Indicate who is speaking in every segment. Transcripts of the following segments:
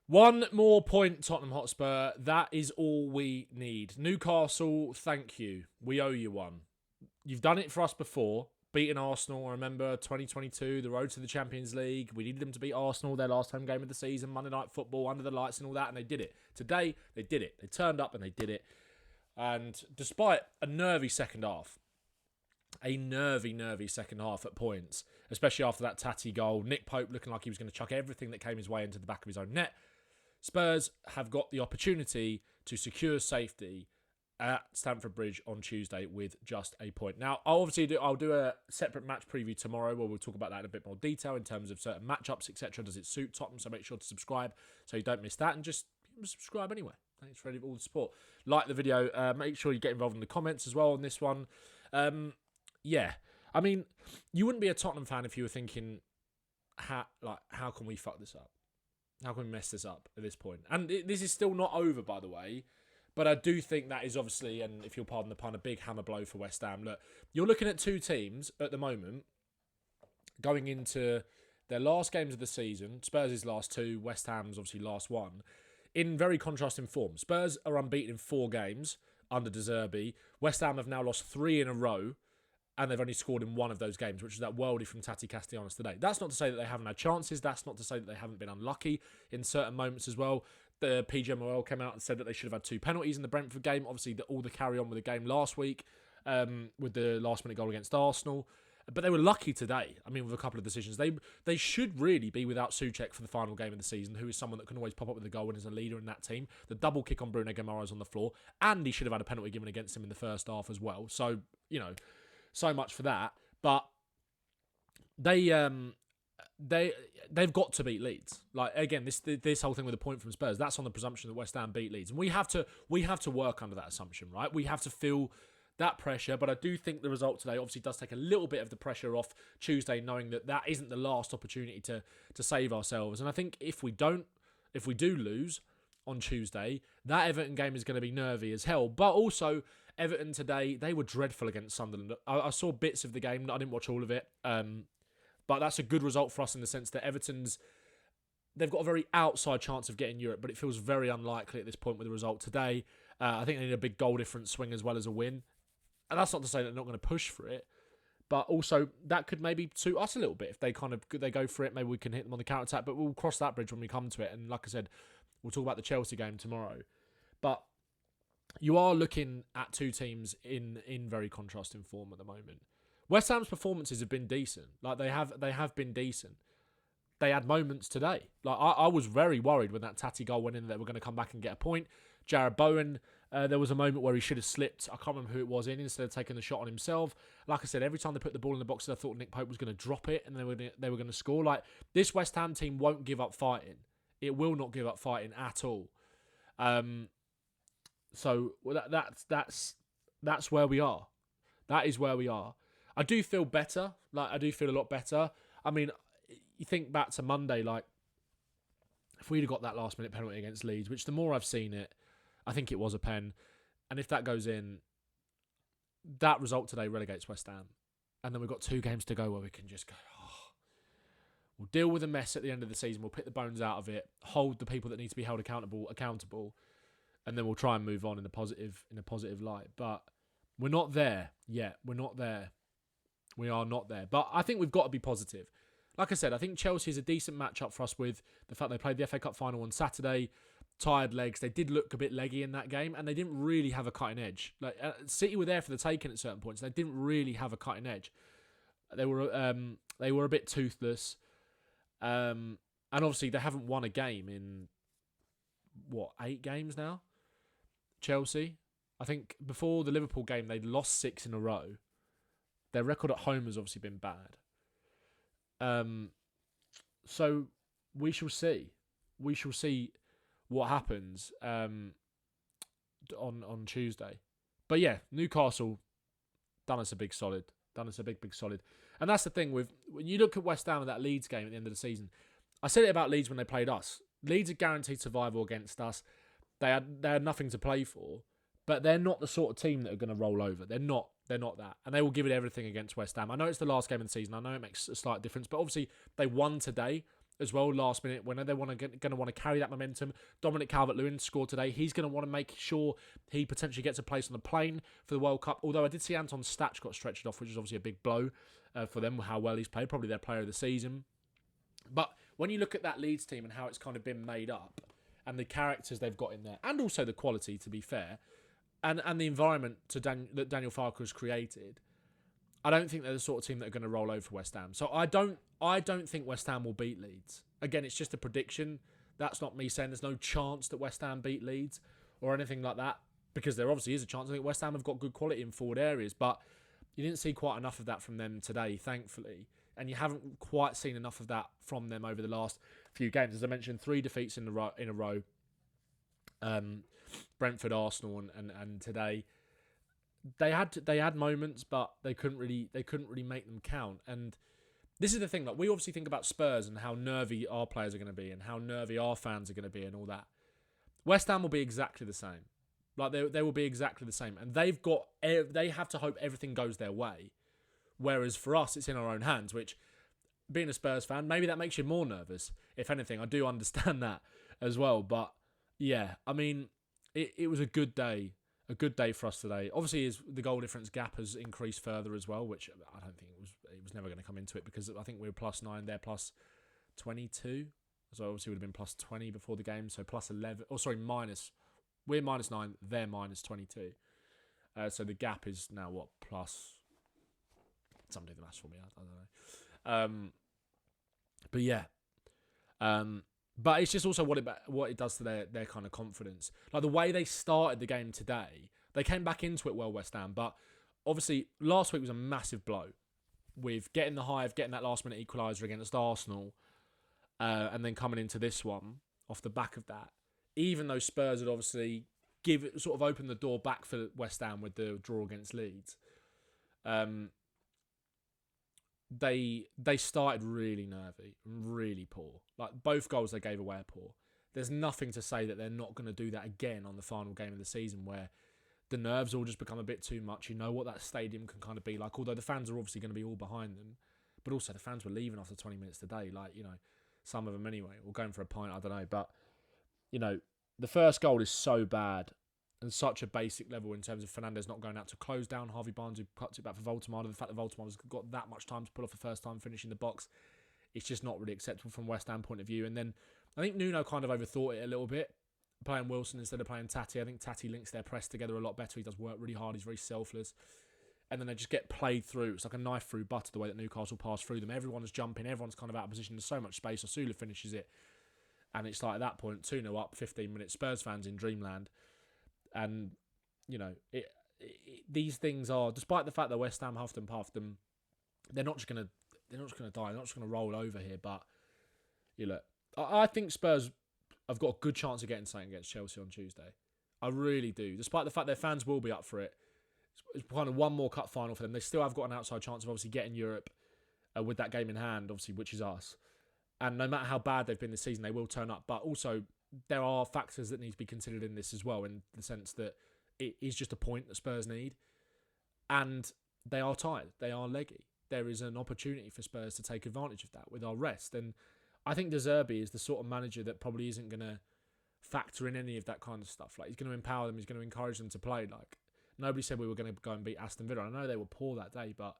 Speaker 1: One more point, Tottenham Hotspur. That is all we need. Newcastle, thank you. We owe you one. You've done it for us before. Beating Arsenal, I remember 2022, the road to the Champions League. We needed them to beat Arsenal, their last home game of the season, Monday Night Football, under the lights and all that, and they did it. Today, they did it. They turned up and they did it. And despite a nervy second half, a nervy second half at points, especially after that Tatty goal, Nick Pope looking like he was going to chuck everything that came his way into the back of his own net, Spurs have got the opportunity to secure safety at Stamford Bridge on Tuesday with just a point. Now, I'll do a separate match preview tomorrow where we'll talk about that in a bit more detail in terms of certain matchups, etc. Does it suit Tottenham? So make sure to subscribe so you don't miss that, and just subscribe anyway. Thanks for all the support. Like the video. Make sure you get involved in the comments as well on this one. Yeah, I mean, you wouldn't be a Tottenham fan if you were thinking, how can we fuck this up? How can we mess this up at this point? And this is still not over, by the way. But I do think that is obviously, and if you'll pardon the pun, a big hammer blow for West Ham. Look, you're looking at two teams at the moment going into their last games of the season. Spurs' last two, West Ham's obviously last one, in very contrasting form. Spurs are unbeaten in 4 games under De Zerbi. West Ham have now lost 3 in a row, and they've only scored in 1 of those games, which is that worldie from Tati Castellanos today. That's not to say that they haven't had chances. That's not to say that they haven't been unlucky in certain moments as well. The PGMOL came out and said that they should have had 2 penalties in the Brentford game. Obviously, all the carry on with the game last week with the last-minute goal against Arsenal. But they were lucky today, I mean, with a couple of decisions. They should really be without Souček for the final game of the season, who is someone that can always pop up with a goal and is a leader in that team. The double kick on Bruno Guimaraes on the floor, and he should have had a penalty given against him in the first half as well. So, so much for that. But they've got to beat Leeds. Like, again, this whole thing with a point from Spurs, that's on the presumption that West Ham beat Leeds. And we have to work under that assumption, right? We have to feel that pressure, but I do think the result today obviously does take a little bit of the pressure off Tuesday, knowing that isn't the last opportunity to save ourselves. And I think if we do lose on Tuesday, that Everton game is going to be nervy as hell. But also, Everton today, they were dreadful against Sunderland. I saw bits of the game, I didn't watch all of it, but that's a good result for us in the sense that they've got a very outside chance of getting Europe, but it feels very unlikely at this point with the result today. I think they need a big goal difference swing as well as a win. And that's not to say they're not going to push for it, but also that could maybe suit us a little bit if they go for it. Maybe we can hit them on the counter attack, but we'll cross that bridge when we come to it. And like I said, we'll talk about the Chelsea game tomorrow. But you are looking at two teams in very contrasting form at the moment. West Ham's performances have been decent. Like they have been decent. They had moments today. Like I was very worried when that Tatty goal went in that they were going to come back and get a point. Jared Bowen, there was a moment where he should have slipped. I can't remember who it was instead of taking the shot on himself. Like I said, every time they put the ball in the box, I thought Nick Pope was going to drop it and they were going to score. Like, this West Ham team won't give up fighting. It will not give up fighting at all. So that's where we are. That is where we are. I do feel better. Like, I do feel a lot better. I mean, you think back to Monday, like, if we'd have got that last-minute penalty against Leeds, which the more I've seen it, I think it was a pen, and if that goes in, that result today relegates West Ham. And then we've got 2 games to go where we can just go, we'll deal with the mess at the end of the season, we'll pick the bones out of it, hold the people that need to be held accountable, and then we'll try and move on in a positive light. But we're not there yet. We're not there. We are not there. But I think we've got to be positive. Like I said, I think Chelsea is a decent matchup for us with the fact they played the FA Cup final on Saturday. Tired legs. They did look a bit leggy in that game, and they didn't really have a cutting edge. Like, City were there for the taking at certain points. They didn't really have a cutting edge. They were a bit toothless, and obviously they haven't won a game in 8 games now. Chelsea, I think before the Liverpool game, they'd lost 6 in a row. Their record at home has obviously been bad. So we shall see. We shall see what happens on Tuesday. But yeah, Newcastle done us a big solid. Done us a big solid. And that's the thing with when you look at West Ham and that Leeds game at the end of the season. I said it about Leeds when they played us. Leeds are guaranteed survival against us. They had nothing to play for, but they're not the sort of team that are going to roll over. They're not that. And they will give it everything against West Ham. I know it's the last game of the season. I know it makes a slight difference, but obviously they won today as well last minute when they going to want to carry that momentum. Dominic Calvert-Lewin scored today. He's going to want to make sure he potentially gets a place on the plane for the World Cup. Although I did see Anton Stach got stretched off, which is obviously a big blow for them, how well he's played. Probably their player of the season. But when you look at that Leeds team and how it's kind of been made up and the characters they've got in there and also the quality, to be fair, and the environment that Daniel Farke has created, I don't think they're the sort of team that are going to roll over West Ham. So I don't think West Ham will beat Leeds. Again, it's just a prediction. That's not me saying there's no chance that West Ham beat Leeds or anything like that, because there obviously is a chance. I think West Ham have got good quality in forward areas, but you didn't see quite enough of that from them today, thankfully. And you haven't quite seen enough of that from them over the last few games. As I mentioned, 3 defeats in a row. Brentford, Arsenal, and today. They had moments, but they couldn't really make them count. And this is the thing, like, we obviously think about Spurs and how nervy our players are going to be and how nervy our fans are going to be and all that. West Ham will be exactly the same. Like, they will be exactly the same, and they have to hope everything goes their way. Whereas for us, it's in our own hands. Which, being a Spurs fan, maybe that makes you more nervous. If anything, I do understand that as well. But yeah, I mean, it was a good day. A good day for us today. Obviously, the goal difference gap has increased further as well, which I don't think it was never going to come into it, because I think we were +9, they're +22. So obviously would have been +20 before the game, so +11. Oh, sorry, minus. We're -9, they're -22. So the gap is now what, plus? Somebody do the maths for me. I don't know. But yeah. But it's just also what it does to their kind of confidence. Like the way they started the game today, they came back into it well, West Ham. But obviously, last week was a massive blow with getting the hive, getting that last minute equaliser against Arsenal, and then coming into this one off the back of that. Even though Spurs had obviously sort of opened the door back for West Ham with the draw against Leeds, they started really nervy, really poor. Like, both goals they gave away are poor. There's nothing to say that they're not going to do that again on the final game of the season, where the nerves all just become a bit too much. You know what that stadium can kind of be like, although the fans are obviously going to be all behind them. But also the fans were leaving after 20 minutes today. Like, you know, some of them anyway, or going for a pint, I don't know. But, you know, the first goal is so bad and such a basic level in terms of Fernandes not going out to close down Harvey Barnes, who cuts it back for Voltemade. The fact that Voltemande's got that much time to pull off a first time finish in the box, it's just not really acceptable from West Ham point of view. And then I think Nuno kind of overthought it a little bit, playing Wilson instead of playing Tati. I think Tati links their press together a lot better. He does work really hard. He's very selfless. And then they just get played through. It's like a knife through butter, the way that Newcastle pass through them. Everyone's jumping. Everyone's kind of out of position. There's so much space. Osula finishes it. And it's like at that point, 2-0 up, 15 minutes. Spurs fans in dreamland. And, you know, these things are, despite the fact that West Ham huffed and puffed them, they're not just going to die. They're not just going to roll over here. But, you know, I think Spurs have got a good chance of getting something against Chelsea on Tuesday. I really do. Despite the fact their fans will be up for it. It's kind of one more cup final for them. They still have got an outside chance of obviously getting Europe with that game in hand, obviously, which is us. And no matter how bad they've been this season, they will turn up. But also, there are factors that need to be considered in this as well, in the sense that it is just a point that Spurs need. And they are tired. They are leggy. There is an opportunity for Spurs to take advantage of that with our rest. And I think De Zerbi is the sort of manager that probably isn't going to factor in any of that kind of stuff. Like, he's going to empower them. He's going to encourage them to play. Like, nobody said we were going to go and beat Aston Villa. I know they were poor that day, but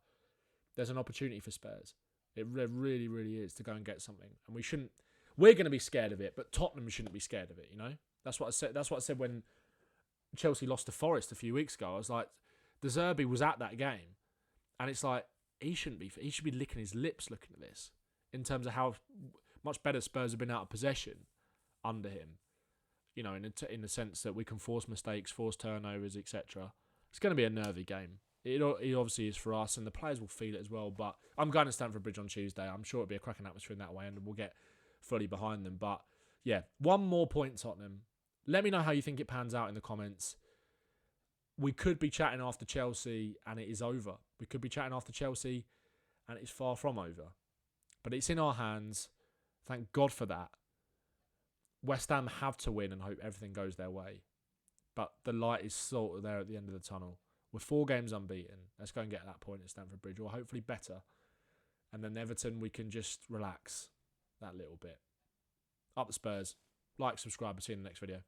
Speaker 1: there's an opportunity for Spurs. It really, really is to go and get something. And we shouldn't. We're going to be scared of it, but Tottenham shouldn't be scared of it. You know, that's what I said. That's what I said when Chelsea lost to Forest a few weeks ago. I was like, De Zerbi was at that game, and it's like he shouldn't be. He should be licking his lips looking at this in terms of how much better Spurs have been out of possession under him. You know, in the sense that we can force mistakes, force turnovers, etc. It's going to be a nervy game. It obviously is for us, and the players will feel it as well. But I'm going to Stamford Bridge on Tuesday. I'm sure it'll be a cracking atmosphere in that way, and we'll get fully behind them. But yeah, one more point, Tottenham. Let me know how you think it pans out in the comments. We could be chatting after Chelsea, and it is over. We could be chatting after Chelsea, and it's far from over. But it's in our hands. Thank God for that. West Ham have to win and hope everything goes their way. But the light is sort of there at the end of the tunnel. We're 4 games unbeaten. Let's go and get that point at Stamford Bridge, or hopefully better. And then Everton, we can just relax. That little bit. Up the Spurs. Like, subscribe. I'll see you in the next video.